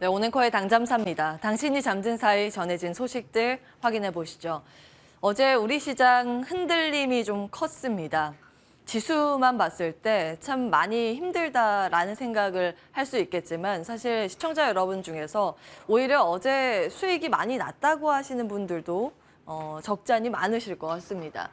네, 오늘코의 당잠사입니다. 당신이 잠든 사이 전해진 소식들 확인해 보시죠. 어제 우리 시장 흔들림이 좀 컸습니다. 지수만 봤을 때 참 많이 힘들다라는 생각을 할 수 있겠지만 사실 시청자 여러분 중에서 오히려 어제 수익이 많이 났다고 하시는 분들도 적지 않이 많으실 것 같습니다.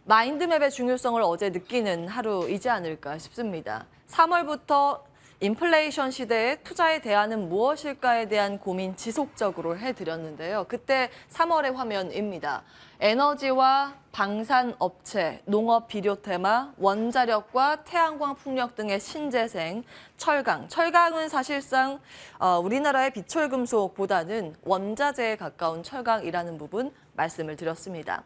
마인드맵의 중요성을 어제 느끼는 하루이지 않을까 싶습니다. 3월부터 인플레이션 시대에 투자의 대안은 무엇일까에 대한 고민 지속적으로 해드렸는데요. 그때 3월의 화면입니다. 에너지와 방산업체, 농업 비료 테마, 원자력과 태양광 풍력 등의 신재생, 철강. 철강은 사실상 우리나라의 비철금속보다는 원자재에 가까운 철강이라는 부분 말씀을 드렸습니다.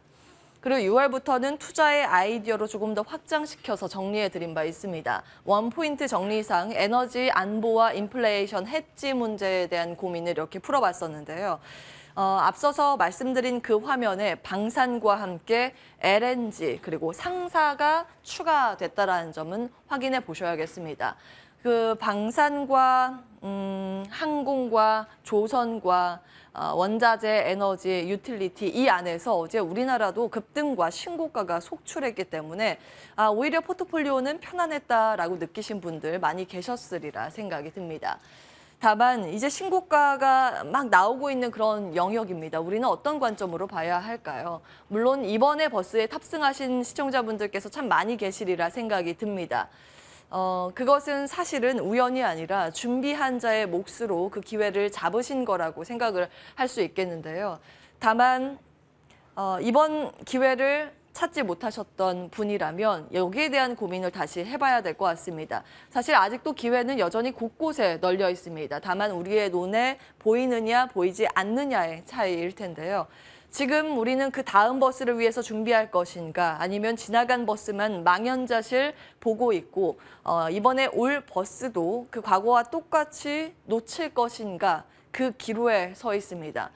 그리고 6월부터는 투자의 아이디어로 조금 더 확장시켜서 정리해드린 바 있습니다. 원포인트 정리상 에너지 안보와 인플레이션 해지 문제에 대한 고민을 이렇게 풀어봤었는데요. 앞서서 말씀드린 그 화면에 방산과 함께 LNG 그리고 상사가 추가됐다는 점은 확인해 보셔야겠습니다. 그 방산과 항공과 조선과 원자재, 에너지, 유틸리티 이 안에서 어제 우리나라도 급등과 신고가가 속출했기 때문에 오히려 포트폴리오는 편안했다라고 느끼신 분들 많이 계셨으리라 생각이 듭니다. 다만 이제 신고가가 막 나오고 있는 그런 영역입니다. 우리는 어떤 관점으로 봐야 할까요? 물론 이번에 버스에 탑승하신 시청자분들께서 참 많이 계시리라 생각이 듭니다. 그것은 사실은 우연이 아니라 준비한 자의 몫으로 그 기회를 잡으신 거라고 생각을 할 수 있겠는데요. 다만 이번 기회를 찾지 못하셨던 분이라면 여기에 대한 고민을 다시 해봐야 될 것 같습니다. 사실 아직도 기회는 여전히 곳곳에 널려 있습니다. 다만 우리의 눈에 보이느냐 보이지 않느냐의 차이일 텐데요. 지금 우리는 그 다음 버스를 위해서 준비할 것인가 아니면 지나간 버스만 망연자실 보고 있고 이번에 올 버스도 그 과거와 똑같이 놓칠 것인가 그 기로에 서 있습니다.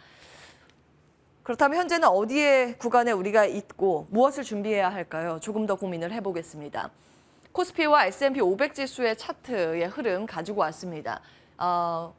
그렇다면 현재는 어디에 구간에 우리가 있고 무엇을 준비해야 할까요? 조금 더 고민을 해보겠습니다. 코스피와 S&P 500 지수의 차트의 흐름 가지고 왔습니다.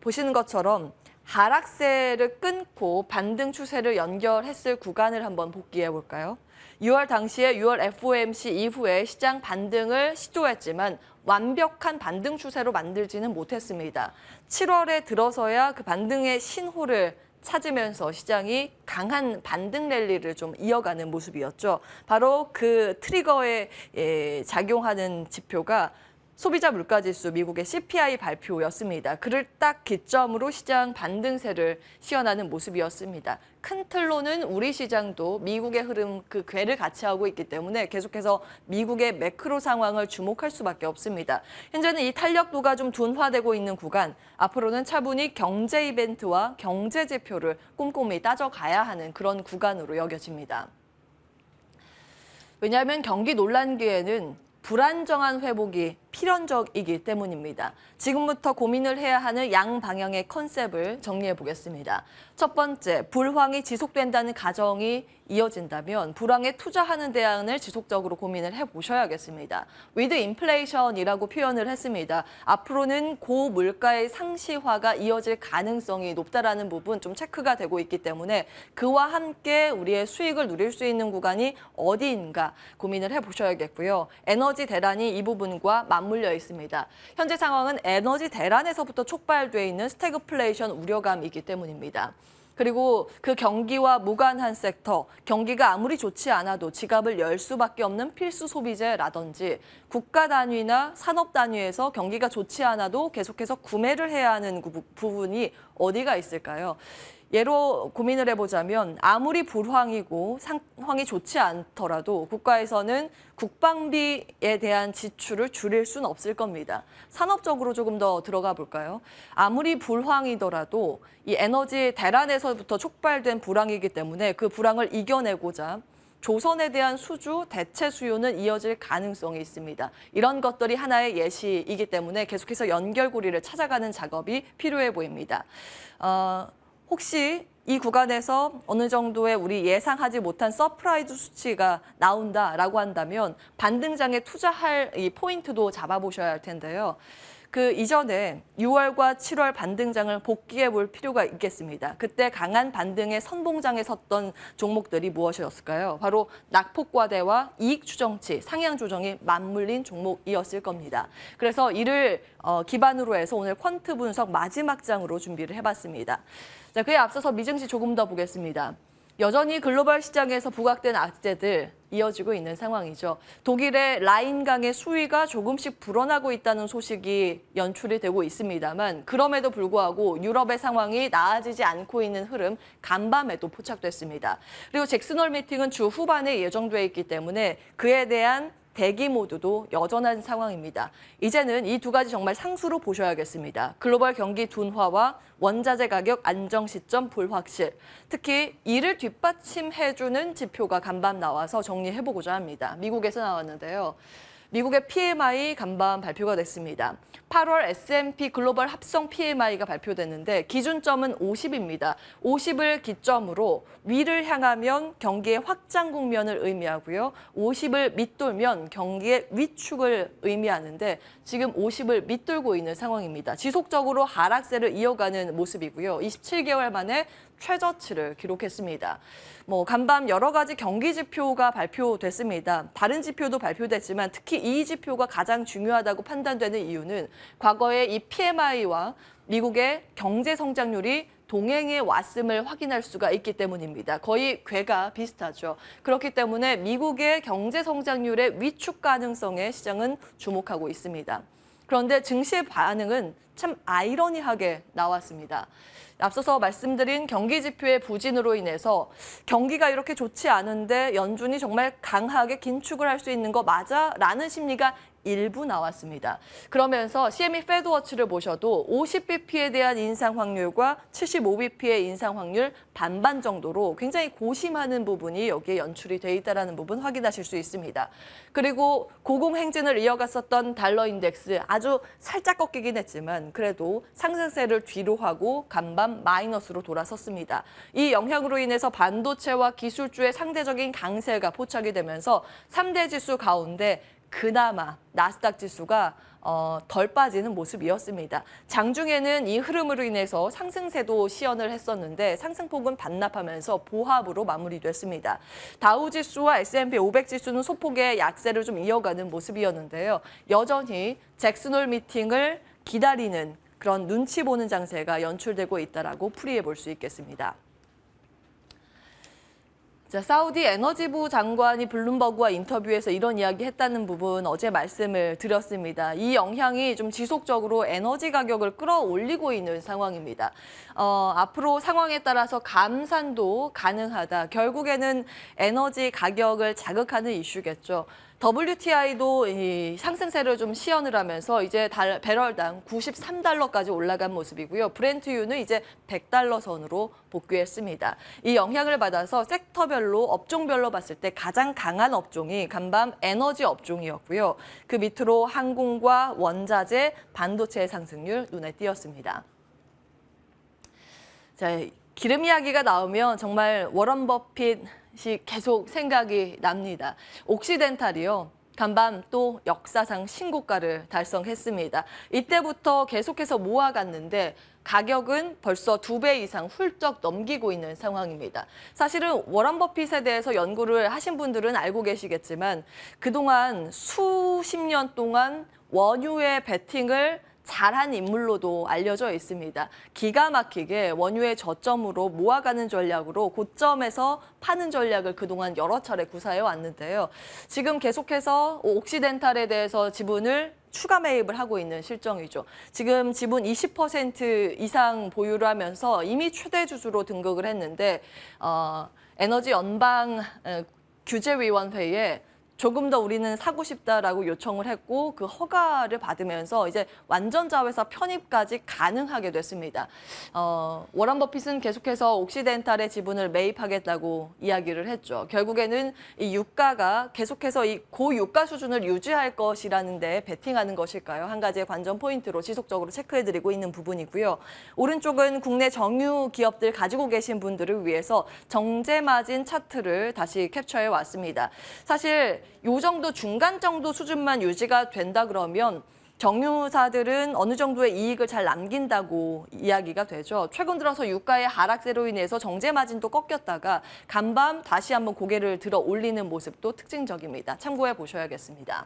보시는 것처럼 하락세를 끊고 반등 추세를 연결했을 구간을 한번 복기해 볼까요? 6월 당시에 6월 FOMC 이후에 시장 반등을 시도했지만 완벽한 반등 추세로 만들지는 못했습니다. 7월에 들어서야 그 반등의 신호를 찾으면서 시장이 강한 반등 랠리를 좀 이어가는 모습이었죠. 바로 그 트리거에 작용하는 지표가 소비자 물가지수 미국의 CPI 발표였습니다. 그를 딱 기점으로 시장 반등세를 시현하는 모습이었습니다. 큰 틀로는 우리 시장도 미국의 흐름 그 궤를 같이 하고 있기 때문에 계속해서 미국의 매크로 상황을 주목할 수밖에 없습니다. 현재는 이 탄력도가 좀 둔화되고 있는 구간, 앞으로는 차분히 경제 이벤트와 경제 지표를 꼼꼼히 따져가야 하는 그런 구간으로 여겨집니다. 왜냐하면 경기 논란기에는 불안정한 회복이 필연적이기 때문입니다. 지금부터 고민을 해야 하는 양방향의 컨셉을 정리해 보겠습니다. 첫 번째, 불황이 지속된다는 가정이 이어진다면 불황에 투자하는 대안을 지속적으로 고민을 해보셔야겠습니다. with inflation이라고 표현을 했습니다. 앞으로는 고물가의 상시화가 이어질 가능성이 높다라는 부분 좀 체크가 되고 있기 때문에 그와 함께 우리의 수익을 누릴 수 있는 구간이 어디인가 고민을 해보셔야겠고요. 에너지 대란이 이 부분과 맞물려 있습니다. 현재 상황은 에너지 대란에서부터 촉발돼 있는 스태그플레이션 우려감이기 때문입니다. 그리고 그 경기와 무관한 섹터, 경기가 아무리 좋지 않아도 지갑을 열 수밖에 없는 필수 소비재라든지 국가 단위나 산업 단위에서 경기가 좋지 않아도 계속해서 구매를 해야 하는 부분이 어디가 있을까요? 예로 고민을 해보자면 아무리 불황이고 상황이 좋지 않더라도 국가에서는 국방비에 대한 지출을 줄일 수는 없을 겁니다. 산업적으로 조금 더 들어가 볼까요? 아무리 불황이더라도 이 에너지 대란에서부터 촉발된 불황이기 때문에 그 불황을 이겨내고자 조선에 대한 수주 대체 수요는 이어질 가능성이 있습니다. 이런 것들이 하나의 예시이기 때문에 계속해서 연결고리를 찾아가는 작업이 필요해 보입니다. 혹시 이 구간에서 어느 정도의 우리 예상하지 못한 서프라이즈 수치가 나온다라고 한다면 반등장에 투자할 이 포인트도 잡아보셔야 할 텐데요. 그 이전에 6월과 7월 반등장을 복귀해 볼 필요가 있겠습니다. 그때 강한 반등의 선봉장에 섰던 종목들이 무엇이었을까요? 바로 낙폭과대와 이익 추정치, 상향 조정이 맞물린 종목이었을 겁니다. 그래서 이를 기반으로 해서 오늘 퀀트 분석 마지막 장으로 준비를 해봤습니다. 자, 그에 앞서서 미증시 조금 더 보겠습니다. 여전히 글로벌 시장에서 부각된 악재들 이어지고 있는 상황이죠. 독일의 라인강의 수위가 조금씩 불어나고 있다는 소식이 연출이 되고 있습니다만 그럼에도 불구하고 유럽의 상황이 나아지지 않고 있는 흐름 간밤에도 포착됐습니다. 그리고 잭슨홀 미팅은 주 후반에 예정돼 있기 때문에 그에 대한 대기 모드도 여전한 상황입니다. 이제는 이 두 가지 정말 상수로 보셔야겠습니다. 글로벌 경기 둔화와 원자재 가격 안정 시점 불확실. 특히 이를 뒷받침해주는 지표가 간밤 나와서 정리해보고자 합니다. 미국에서 나왔는데요. 미국의 PMI 간밤 발표가 됐습니다. 8월 S&P 글로벌 합성 PMI가 발표됐는데 기준점은 50입니다. 50을 기점으로 위를 향하면 경기의 확장 국면을 의미하고요. 50을 밑돌면 경기의 위축을 의미하는데 지금 50을 밑돌고 있는 상황입니다. 지속적으로 하락세를 이어가는 모습이고요. 27개월 만에 최저치를 기록했습니다. 간밤 여러 가지 경기 지표가 발표됐습니다. 다른 지표도 발표됐지만 특히 이 지표가 가장 중요하다고 판단되는 이유는 과거에 이 PMI와 미국의 경제 성장률이 동행해 왔음을 확인할 수가 있기 때문입니다. 거의 궤가 비슷하죠. 그렇기 때문에 미국의 경제 성장률의 위축 가능성에 시장은 주목하고 있습니다. 그런데 증시의 반응은 참 아이러니하게 나왔습니다. 앞서서 말씀드린 경기 지표의 부진으로 인해서 경기가 이렇게 좋지 않은데 연준이 정말 강하게 긴축을 할 수 있는 거 맞아? 라는 심리가 일부 나왔습니다. 그러면서 CME 페드워치를 보셔도 50bp에 대한 인상 확률과 75bp의 인상 확률 반반 정도로 굉장히 고심하는 부분이 여기에 연출이 돼 있다는 부분 확인하실 수 있습니다. 그리고 고공행진을 이어갔었던 달러 인덱스 아주 살짝 꺾이긴 했지만 그래도 상승세를 뒤로 하고 간밤 마이너스로 돌아섰습니다. 이 영향으로 인해서 반도체와 기술주의 상대적인 강세가 포착이 되면서 3대 지수 가운데 그나마 나스닥 지수가 덜 빠지는 모습이었습니다. 장중에는 이 흐름으로 인해서 상승세도 시연을 했었는데 상승폭은 반납하면서 보합으로 마무리됐습니다. 다우 지수와 S&P 500 지수는 소폭의 약세를 좀 이어가는 모습이었는데요. 여전히 잭슨홀 미팅을 기다리는 그런 눈치 보는 장세가 연출되고 있다라고 풀이해 볼 수 있겠습니다. 자, 사우디 에너지부 장관이 블룸버그와 인터뷰에서 이런 이야기 했다는 부분 어제 말씀을 드렸습니다. 이 영향이 좀 지속적으로 에너지 가격을 끌어올리고 있는 상황입니다. 앞으로 상황에 따라서 감산도 가능하다. 결국에는 에너지 가격을 자극하는 이슈겠죠. WTI도 이 상승세를 좀 시연을 하면서 이제 배럴당 93달러까지 올라간 모습이고요. 브렌트유는 이제 100달러 선으로 복귀했습니다. 이 영향을 받아서 섹터별로 업종별로 봤을 때 가장 강한 업종이 간밤 에너지 업종이었고요. 그 밑으로 항공과 원자재, 반도체의 상승률 눈에 띄었습니다. 자, 기름 이야기가 나오면 정말 워런 버핏 계속 생각이 납니다. 옥시덴탈이요. 간밤 또 역사상 신고가를 달성했습니다. 이때부터 계속해서 모아갔는데 가격은 벌써 2배 이상 훌쩍 넘기고 있는 상황입니다. 사실은 워런 버핏에 대해서 연구를 하신 분들은 알고 계시겠지만 그동안 수십 년 동안 원유의 베팅을 잘한 인물로도 알려져 있습니다. 기가 막히게 원유의 저점으로 모아가는 전략으로 고점에서 파는 전략을 그동안 여러 차례 구사해 왔는데요. 지금 계속해서 옥시덴탈에 대해서 지분을 추가 매입을 하고 있는 실정이죠. 지금 지분 20% 이상 보유를 하면서 이미 최대 주주로 등극을 했는데 에너지 연방 규제위원회에 조금 더 우리는 사고 싶다라고 요청을 했고 그 허가를 받으면서 이제 완전 자회사 편입까지 가능하게 됐습니다. 워런 버핏은 계속해서 옥시덴탈의 지분을 매입하겠다고 이야기를 했죠. 결국에는 이 유가가 계속해서 이 고유가 수준을 유지할 것이라는 데 베팅하는 것일까요? 한 가지의 관전 포인트로 지속적으로 체크해드리고 있는 부분이고요. 오른쪽은 국내 정유 기업들 가지고 계신 분들을 위해서 정제 마진 차트를 다시 캡처해 왔습니다. 사실 요 정도 중간 정도 수준만 유지가 된다 그러면 정유사들은 어느 정도의 이익을 잘 남긴다고 이야기가 되죠. 최근 들어서 유가의 하락세로 인해서 정제 마진도 꺾였다가 간밤 다시 한번 고개를 들어 올리는 모습도 특징적입니다. 참고해 보셔야겠습니다.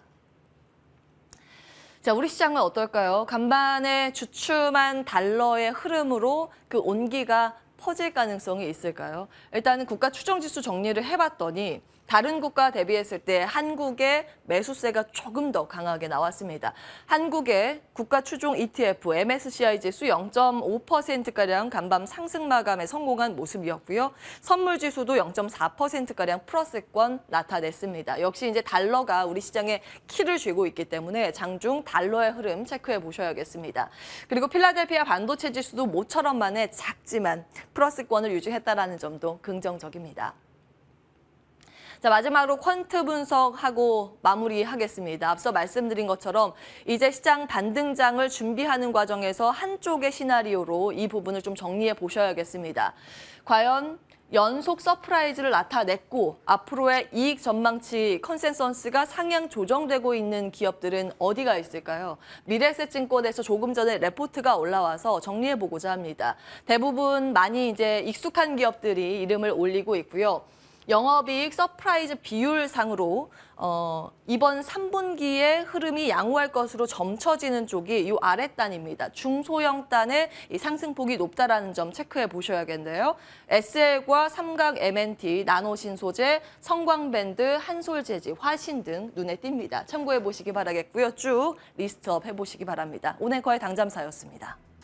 자, 우리 시장은 어떨까요? 간밤에 주춤한 달러의 흐름으로 그 온기가 퍼질 가능성이 있을까요? 일단은 국가 추정지수 정리를 해봤더니 다른 국가 대비했을 때 한국의 매수세가 조금 더 강하게 나왔습니다. 한국의 국가 추종 ETF MSCI 지수 0.5%가량 간밤 상승 마감에 성공한 모습이었고요. 선물 지수도 0.4%가량 플러스권 나타냈습니다. 역시 이제 달러가 우리 시장에 키를 쥐고 있기 때문에 장중 달러의 흐름 체크해 보셔야겠습니다. 그리고 필라델피아 반도체 지수도 모처럼 만에 작지만 플러스권을 유지했다라는 점도 긍정적입니다. 자, 마지막으로 퀀트 분석하고 마무리하겠습니다. 앞서 말씀드린 것처럼 이제 시장 반등장을 준비하는 과정에서 한쪽의 시나리오로 이 부분을 좀 정리해 보셔야겠습니다. 과연 연속 서프라이즈를 나타냈고 앞으로의 이익 전망치 컨센서스가 상향 조정되고 있는 기업들은 어디가 있을까요? 미래에셋증권에서 조금 전에 레포트가 올라와서 정리해보고자 합니다. 대부분 많이 이제 익숙한 기업들이 이름을 올리고 있고요. 영업이익 서프라이즈 비율상으로 이번 3분기의 흐름이 양호할 것으로 점쳐지는 쪽이 이 아랫단입니다. 중소형 단의 이 상승폭이 높다라는 점 체크해 보셔야겠는데요. SL과 삼각 MNT, 나노신소재, 성광밴드, 한솔재지, 화신 등 눈에 띕니다. 참고해 보시기 바라겠고요. 쭉 리스트업 해보시기 바랍니다. 오늘 거의 당잠사였습니다.